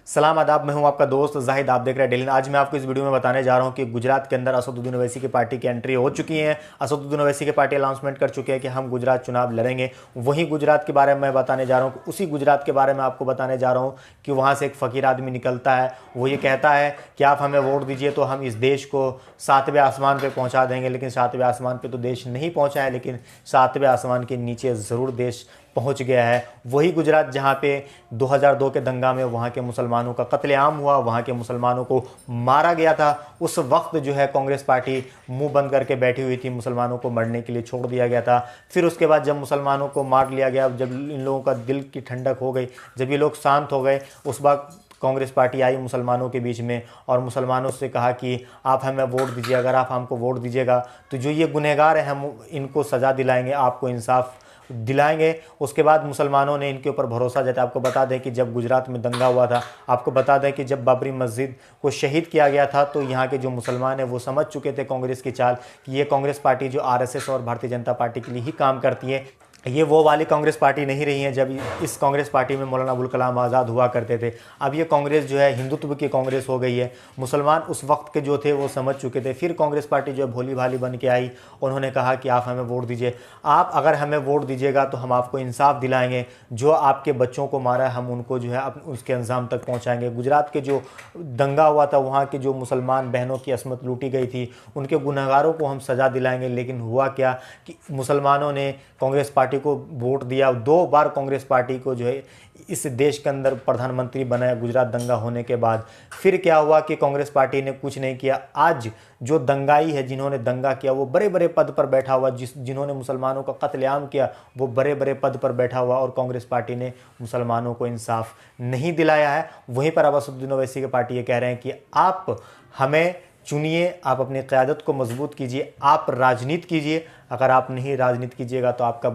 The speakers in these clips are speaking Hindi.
सलाम आदाब, मैं हूं आपका दोस्त जाहिद। आप देख रहे हैं डेली। आज मैं आपको इस वीडियो में बताने जा रहा हूं कि गुजरात के अंदर असदुद्दीन ओवैसी की पार्टी की एंट्री हो चुकी है। असदुद्दीन ओवैसी की पार्टी अनाउंसमेंट कर चुके हैं कि हम गुजरात चुनाव लड़ेंगे। वहीं गुजरात के बारे में मैं बताने जा रहा हूं, उसी गुजरात के बारे में आपको बताने जा रहा हूं कि वहां से एक फ़कीर आदमी निकलता है। वो ये कहता है कि आप हमें वोट दीजिए तो हम इस देश को 7वें आसमान पर पहुँचा देंगे। लेकिन 7वें आसमान पर तो देश नहीं पहुँचा है, लेकिन 7वें आसमान के नीचे ज़रूर देश पहुंच गया है। वही गुजरात जहां पे 2002 के दंगा में वहां के मुसलमानों का कत्लेआम हुआ, वहां के मुसलमानों को मारा गया था। उस वक्त जो है कांग्रेस पार्टी मुंह बंद करके बैठी हुई थी, मुसलमानों को मरने के लिए छोड़ दिया गया था। फिर उसके बाद जब मुसलमानों को मार लिया गया, जब इन लोगों का दिल की ठंडक हो गई, जब ये लोग शांत हो गए, उस वक्त कांग्रेस पार्टी आई मुसलमानों के बीच में और मुसलमानों से कहा कि आप हमें वोट दीजिए। अगर आप हमको वोट दीजिएगा तो जो ये गुनहगार हैं हम इनको सज़ा दिलाएंगे, आपको इंसाफ दिलाएंगे। उसके बाद मुसलमानों ने इनके ऊपर भरोसा जताया। आपको बता दें कि जब गुजरात में दंगा हुआ था, आपको बता दें कि जब बाबरी मस्जिद को शहीद किया गया था, तो यहाँ के जो मुसलमान हैं वो समझ चुके थे कांग्रेस की चाल कि ये कांग्रेस पार्टी जो आरएसएस और भारतीय जनता पार्टी के लिए ही काम करती है, ये वो वाली कांग्रेस पार्टी नहीं रही है जब इस कांग्रेस पार्टी में मौलाना अबुल कलाम आज़ाद हुआ करते थे। अब ये कांग्रेस जो है हिंदुत्व की कांग्रेस हो गई है। मुसलमान उस वक्त के जो थे वो समझ चुके थे। फिर कांग्रेस पार्टी जो है भोली भाली बन के आई, उन्होंने कहा कि आप हमें वोट दीजिए। आप अगर हमें वोट दीजिएगा तो हम आपको इंसाफ दिलाएंगे। जो आपके बच्चों को मारा है हम उनको जो है उसके अंजाम तक पहुँचाएँगे। गुजरात के जो दंगा हुआ था, वहाँ के जो मुसलमान बहनों की असमत लूटी गई थी, उनके गुनहगारों को हम सज़ा दिलाएंगे। लेकिन हुआ क्या कि मुसलमानों ने कांग्रेस पार्टी को वोट दिया। 2 बार कांग्रेस पार्टी को जो है इस देश के अंदर प्रधानमंत्री बनाया गुजरात दंगा होने के बाद। फिर क्या हुआ कि कांग्रेस पार्टी ने कुछ नहीं किया। आज जो दंगाई है, जिन्होंने दंगा किया, वो बड़े बड़े पद पर बैठा हुआ, जिन्होंने मुसलमानों का कत्लेआम किया, वो बड़े बड़े पद पर बैठा हुआ और कांग्रेस पार्टी ने मुसलमानों को इंसाफ नहीं दिलाया है। वहीं पर अब असदुद्दीन ओवैसी की पार्टी ये कह रहे हैं कि आप हमें चुनिए, आप अपनी क़यादत को मजबूत कीजिए, आप राजनीति कीजिए। अगर आप नहीं राजनीति कीजिएगा तो आपका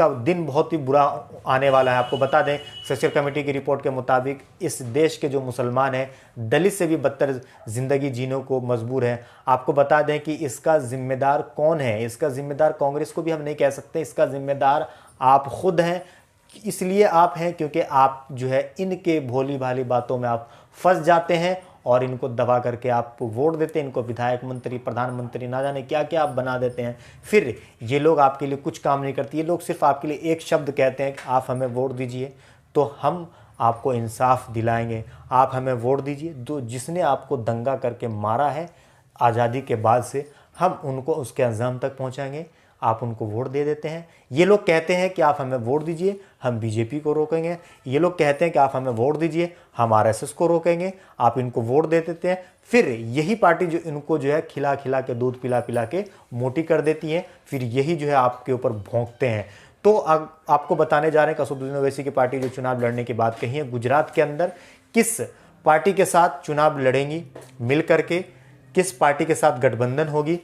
दिन बहुत ही बुरा आने वाला है। आपको बता दें, सेक्युलर कमेटी की रिपोर्ट के मुताबिक इस देश के जो मुसलमान हैं दलित से भी बदतर ज़िंदगी जीने को मजबूर हैं। आपको बता दें कि इसका जिम्मेदार कौन है। इसका जिम्मेदार कांग्रेस को भी हम नहीं कह सकते, इसका जिम्मेदार आप खुद हैं। इसलिए आप हैं क्योंकि आप जो है इनके भोली भाली बातों में आप फंस जाते हैं और इनको दबा करके आप वोट देते हैं। इनको विधायक, मंत्री, प्रधानमंत्री, ना जाने क्या क्या आप बना देते हैं। फिर ये लोग आपके लिए कुछ काम नहीं करते। ये लोग सिर्फ आपके लिए एक शब्द कहते हैं कि आप हमें वोट दीजिए तो हम आपको इंसाफ दिलाएंगे। आप हमें वोट दीजिए, तो जिसने आपको दंगा करके मारा है आज़ादी के बाद से, हम उनको उसके अंजाम तक पहुँचाएंगे। आप उनको वोट दे देते हैं। ये लोग कहते हैं कि आप हमें वोट दीजिए, हम बीजेपी को रोकेंगे। ये लोग कहते हैं कि आप हमें वोट दीजिए, हम आरएसएस को रोकेंगे। आप इनको वोट दे देते हैं। फिर यही पार्टी जो इनको जो है खिला खिला के, दूध पिला पिला के मोटी कर देती है। फिर यही जो है आपके ऊपर भौंकते हैं। तो आपको बताने जा रहे हैं कि असदुद्दीन ओवैसी की पार्टी जो चुनाव लड़ने की बात कही है, गुजरात के अंदर किस पार्टी के साथ चुनाव लड़ेंगी मिल करके, किस पार्टी के साथ गठबंधन होगी,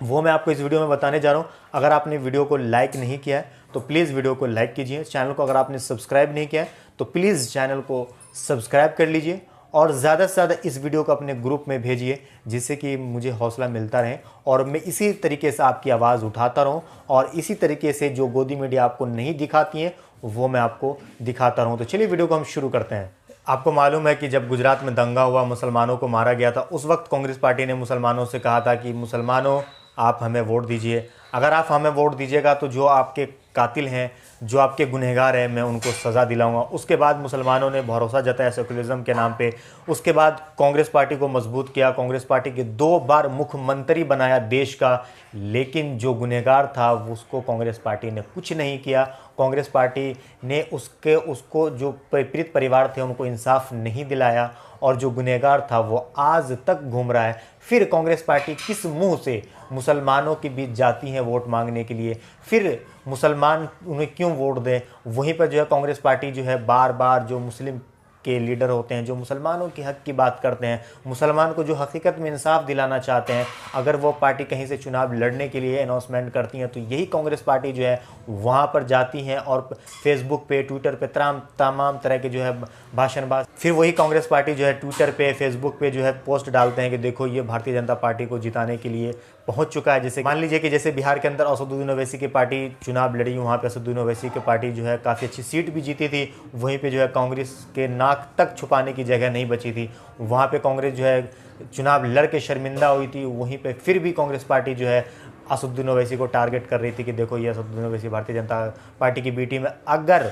वो मैं आपको इस वीडियो में बताने जा रहा हूँ। अगर आपने वीडियो को लाइक नहीं किया है तो प्लीज़ वीडियो को लाइक कीजिए। चैनल को अगर आपने सब्सक्राइब नहीं किया है तो प्लीज़ चैनल को सब्सक्राइब कर लीजिए और ज़्यादा से ज़्यादा इस वीडियो को अपने ग्रुप में भेजिए, जिससे कि मुझे हौसला मिलता रहे और मैं इसी तरीके से आपकी आवाज़ उठाता रहूँ और इसी तरीके से जो गोदी मीडिया आपको नहीं दिखाती हैं वो मैं आपको दिखाता रहूँ। तो चलिए वीडियो को हम शुरू करते हैं। आपको मालूम है कि जब गुजरात में दंगा हुआ, मुसलमानों को मारा गया था, उस वक्त कांग्रेस पार्टी ने मुसलमानों से कहा था कि मुसलमानों आप हमें वोट दीजिए। अगर आप हमें वोट दीजिएगा तो जो आपके कातिल हैं, जो आपके गुनहगार हैं, मैं उनको सज़ा दिलाऊंगा। उसके बाद मुसलमानों ने भरोसा जताया सेकुलरिज्म के नाम पे। उसके बाद कांग्रेस पार्टी को मजबूत किया। कांग्रेस पार्टी के 2 बार मुख्यमंत्री बनाया देश का। लेकिन जो गुनहगार था उसको कांग्रेस पार्टी ने कुछ नहीं किया। कांग्रेस पार्टी ने उसको जो पीड़ित परिवार थे उनको इंसाफ नहीं दिलाया और जो गुनहगार था वो आज तक घूम रहा है। फिर कांग्रेस पार्टी किस मुंह से मुसलमानों के बीच जाती हैं वोट मांगने के लिए? फिर मुसलमान उन्हें क्यों वोट दें? वहीं पर जो है कांग्रेस पार्टी जो है बार बार जो मुस्लिम के लीडर होते हैं, जो मुसलमानों के हक़ की बात करते हैं, मुसलमान को जो हकीकत में इंसाफ दिलाना चाहते हैं, अगर वो पार्टी कहीं से चुनाव लड़ने के लिए अनाउंसमेंट करती हैं तो यही कांग्रेस पार्टी जो है वहाँ पर जाती हैं और फेसबुक पे, ट्विटर पे तमाम तरह के जो है भाषणबाज, फिर वही कांग्रेस पार्टी जो है ट्विटर पे, फेसबुक पे जो है पोस्ट डालते हैं कि देखो ये भारतीय जनता पार्टी को जिताने के लिए पहुंच चुका है। जैसे मान लीजिए कि जैसे बिहार के अंदर असदुद्दीन ओवैसी की पार्टी चुनाव लड़ी, वहाँ पे असदुद्दीन ओवैसी की पार्टी जो है काफ़ी अच्छी सीट भी जीती थी। वहीं पे जो है कांग्रेस के नाक तक छुपाने की जगह नहीं बची थी। वहाँ पे कांग्रेस जो है चुनाव लड़ के शर्मिंदा हुई थी। वहीं पे फिर भी कांग्रेस पार्टी जो है असदुद्दीन ओवैसी को टारगेट कर रही थी कि देखो ये असदुद्दीन ओवैसी भारतीय जनता पार्टी की बी टीम है। अगर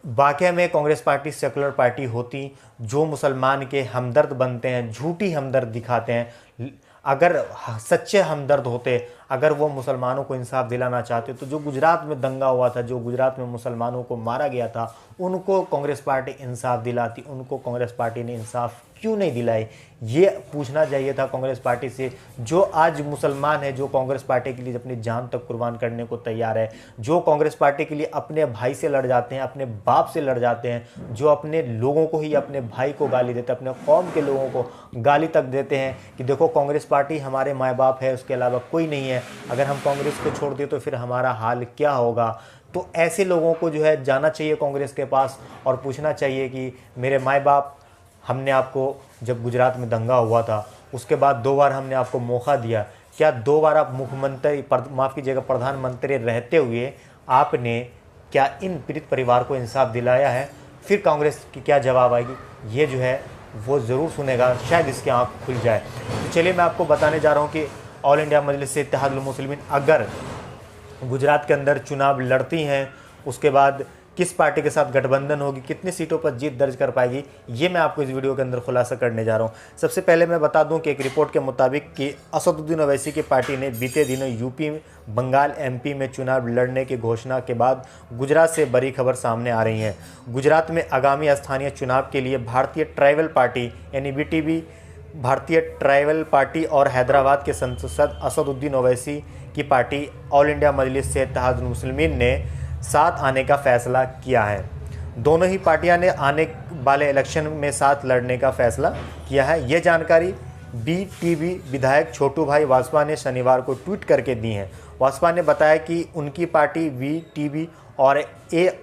वाकई में कांग्रेस पार्टी सेकुलर पार्टी होती जो मुसलमान के हमदर्द बनते हैं, झूठी हमदर्द दिखाते हैं, अगर सच्चे हमदर्द होते, अगर वो मुसलमानों को इंसाफ दिलाना चाहते, तो जो गुजरात में दंगा हुआ था, जो गुजरात में मुसलमानों को मारा गया था, उनको कांग्रेस पार्टी इंसाफ दिलाती। उनको कांग्रेस पार्टी ने इंसाफ क्यों नहीं दिलाई, ये पूछना चाहिए था कांग्रेस पार्टी से। जो आज मुसलमान है, जो कांग्रेस पार्टी के लिए अपनी जान तक कुर्बान करने को तैयार है, जो कांग्रेस पार्टी के लिए अपने भाई से लड़ जाते हैं, अपने बाप से लड़ जाते हैं, जो अपने लोगों को ही, अपने भाई को गाली देते हैं, अपने कौम के लोगों को गाली तक देते हैं कि देखो कांग्रेस पार्टी हमारे माँ बाप है, उसके अलावा कोई नहीं है, अगर हम कांग्रेस को छोड़ दें तो फिर हमारा हाल क्या होगा। तो ऐसे लोगों को जो है जाना चाहिए कांग्रेस के पास और पूछना चाहिए कि मेरे माँ बाप, हमने आपको जब गुजरात में दंगा हुआ था उसके बाद 2 बार हमने आपको मौका दिया, क्या 2 बार आप मुख्यमंत्री, माफ़ कीजिएगा, प्रधानमंत्री रहते हुए आपने क्या इन पीड़ित परिवार को इंसाफ दिलाया है? फिर कांग्रेस की क्या जवाब आएगी, ये जो है वो ज़रूर सुनेगा, शायद इसकी आँख खुल जाए। तो चलिए मैं आपको बताने जा रहा हूँ कि ऑल इंडिया मजलिस इत्तेहादुल मुस्लिमीन अगर गुजरात के अंदर चुनाव लड़ती हैं, उसके बाद किस पार्टी के साथ गठबंधन होगी, कितनी सीटों पर जीत दर्ज कर पाएगी, ये मैं आपको इस वीडियो के अंदर खुलासा करने जा रहा हूँ। सबसे पहले मैं बता दूं कि एक रिपोर्ट के मुताबिक कि असदुद्दीन ओवैसी की पार्टी ने बीते दिनों यूपी, बंगाल, एमपी में चुनाव लड़ने की घोषणा के बाद गुजरात से बड़ी खबर सामने आ रही है। गुजरात में आगामी स्थानीय चुनाव के लिए भारतीय ट्राइबल पार्टी यानी BTP, भारतीय ट्राइबल पार्टी और हैदराबाद के सांसद असदुद्दीन ओवैसी की पार्टी ऑल इंडिया मजलिस इत्तेहादुल मुस्लिमीन ने साथ आने का फैसला किया है। दोनों ही पार्टियां ने आने वाले इलेक्शन में साथ लड़ने का फैसला किया है। ये जानकारी BTP विधायक छोटू भाई वासपा ने शनिवार को ट्वीट करके दी है। वासपा ने बताया कि उनकी पार्टी BTP और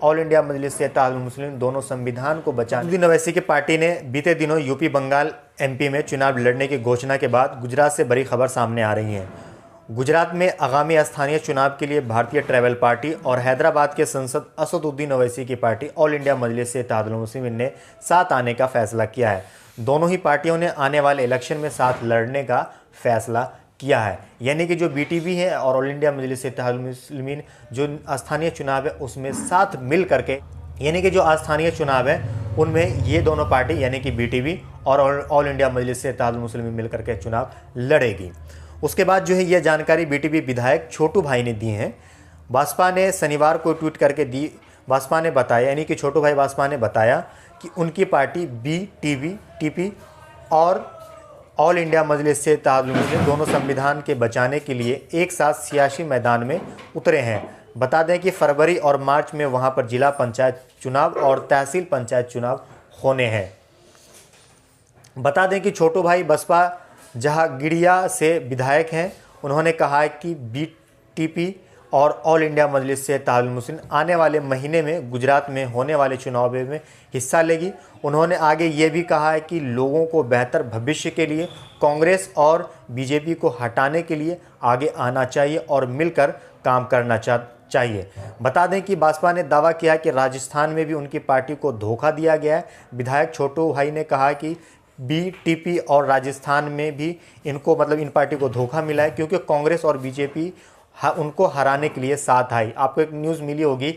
ऑल इंडिया मजलिस इत्तेहादुल मुस्लिमीन दोनों संविधान को बचाने। असदुद्दीन ओवैसी की पार्टी ने बीते दिनों यूपी, बंगाल, MP में चुनाव लड़ने की घोषणा के बाद गुजरात से बड़ी खबर सामने आ रही है। गुजरात में आगामी स्थानीय चुनाव के लिए भारतीय ट्राइबल पार्टी और हैदराबाद के सांसद असदुद्दीन ओवैसी की पार्टी ऑल इंडिया मजलिस इत्तेहादुल मुस्लिमीन ने साथ आने का फैसला किया है। दोनों ही पार्टियों ने आने वाले इलेक्शन में साथ लड़ने का फैसला किया है, यानी कि जो BTP है और ऑल इंडिया मजलिस इत्तेहादुल मुस्लिमीन जो स्थानीय चुनाव है उसमें साथ मिल करके, यानी कि जो स्थानीय चुनाव है उनमें ये दोनों पार्टी यानी कि BTP और ऑल इंडिया मजलिस इत्तेहादुल मुस्लिमीन मिल करके चुनाव लड़ेगी। उसके बाद जो है यह जानकारी BTP विधायक छोटू भाई ने दी है। वासपा ने शनिवार को ट्वीट करके दी। वासपा ने बताया, यानी कि छोटू भाई वासपा ने बताया कि उनकी पार्टी BTP और ऑल इंडिया मजलिस इत्तेहादुल मुस्लिमीन दोनों संविधान के बचाने के लिए एक साथ सियासी मैदान में उतरे हैं। बता दें कि फरवरी और मार्च में वहां पर जिला पंचायत चुनाव और तहसील पंचायत चुनाव होने हैं। बता दें कि छोटू भाई बसपा जहांगीरिया से विधायक हैं। उन्होंने कहा है कि BTP और ऑल इंडिया मजलिस इत्तेहादुल मुस्लिमीन आने वाले महीने में गुजरात में होने वाले चुनाव में हिस्सा लेगी। उन्होंने आगे ये भी कहा है कि लोगों को बेहतर भविष्य के लिए कांग्रेस और BJP को हटाने के लिए आगे आना चाहिए और मिलकर काम करना चाहिए। बता दें कि भाजपा ने दावा किया कि राजस्थान में भी उनकी पार्टी को धोखा दिया गया है। विधायक छोटू भाई ने कहा कि BTP और राजस्थान में भी इनको इन पार्टी को धोखा मिला है क्योंकि कांग्रेस और BJP उनको हराने के लिए साथ आई। आपको एक न्यूज़ मिली होगी,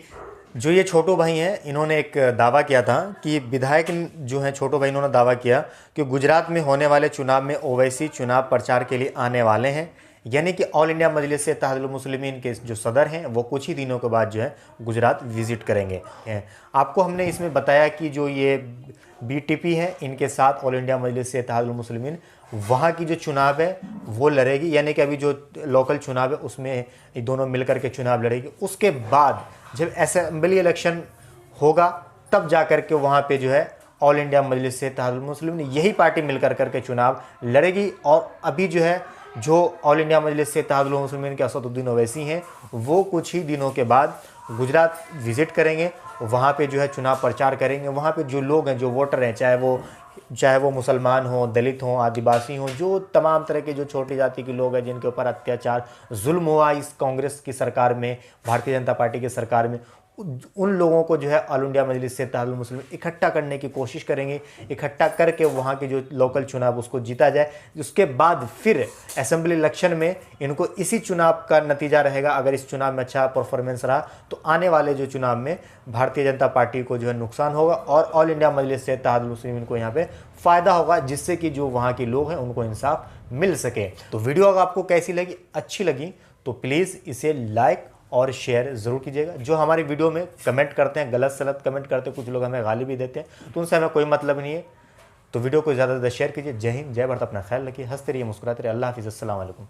जो ये छोटू भाई हैं इन्होंने एक दावा किया था कि विधायक जो हैं छोटू भाई, इन्होंने दावा किया कि गुजरात में होने वाले चुनाव में ओवैसी चुनाव प्रचार के लिए आने वाले हैं, यानी कि ऑल इंडिया मजलिस इत्तेहादुल मुस्लिमीन के जो सदर हैं वो कुछ ही दिनों के बाद जो है गुजरात विजिट करेंगे। आपको हमने इसमें बताया कि जो ये BTP है इनके साथ ऑल इंडिया मजलिस इत्तेहादुल मुस्लिमीन वहाँ की जो चुनाव है वो लड़ेगी, यानी कि अभी जो लोकल चुनाव है उसमें ये दोनों मिलकर के चुनाव लड़ेगी। उसके बाद जब असेंबली इलेक्शन होगा तब जा कर के वहाँ पे जो है ऑल इंडिया मजलिस इत्तेहादुल मुस्लिमीन यही पार्टी मिलकर करके चुनाव लड़ेगी। और अभी जो है जो ऑल इंडिया मजलिस इत्तेहादुल मुस्लिमीन के असदुद्दीन ओवैसी हैं वो कुछ ही दिनों के बाद गुजरात विजिट करेंगे, वहाँ पे जो है चुनाव प्रचार करेंगे। वहाँ पे जो लोग हैं, जो वोटर हैं, चाहे वो चाहे वो मुसलमान हो, दलित हो, आदिवासी हो, जो तमाम तरह के जो छोटी जाति के लोग हैं जिनके ऊपर अत्याचार जुल्म हुआ इस कांग्रेस की सरकार में, भारतीय जनता पार्टी की सरकार में, उन लोगों को जो है ऑल इंडिया मजलिस से इत्तेहादुल मुस्लिमीन इकट्ठा करने की कोशिश करेंगे। इकट्ठा करके वहाँ के जो लोकल चुनाव उसको जीता जाए। उसके बाद फिर असेंबली इलेक्शन में इनको इसी चुनाव का नतीजा रहेगा। अगर इस चुनाव में अच्छा परफॉर्मेंस रहा तो आने वाले जो चुनाव में भारतीय जनता पार्टी को जो है नुकसान होगा और ऑल इंडिया मजलिस से इत्तेहादुल मुस्लिमीन को यहाँ पे फ़ायदा होगा, जिससे कि जो वहाँ के लोग हैं उनको इंसाफ मिल सके। तो वीडियो अगर आपको कैसी लगी, अच्छी लगी, तो प्लीज़ इसे लाइक और शेयर ज़रूर कीजिएगा। जो हमारी वीडियो में कमेंट करते हैं, गलत सलत कमेंट करते हैं, कुछ लोग हमें गाली भी देते हैं, तो उनसे हमें कोई मतलब नहीं है। तो वीडियो को ज़्यादा से ज़्यादा शेयर कीजिए। जय हिंद, जय भारत, अपना ख्याल रखिए, हंसते रहिए, मुस्कुराते रहिए। अल्लाह हाफिज़, अस्सलाम वालेकुम।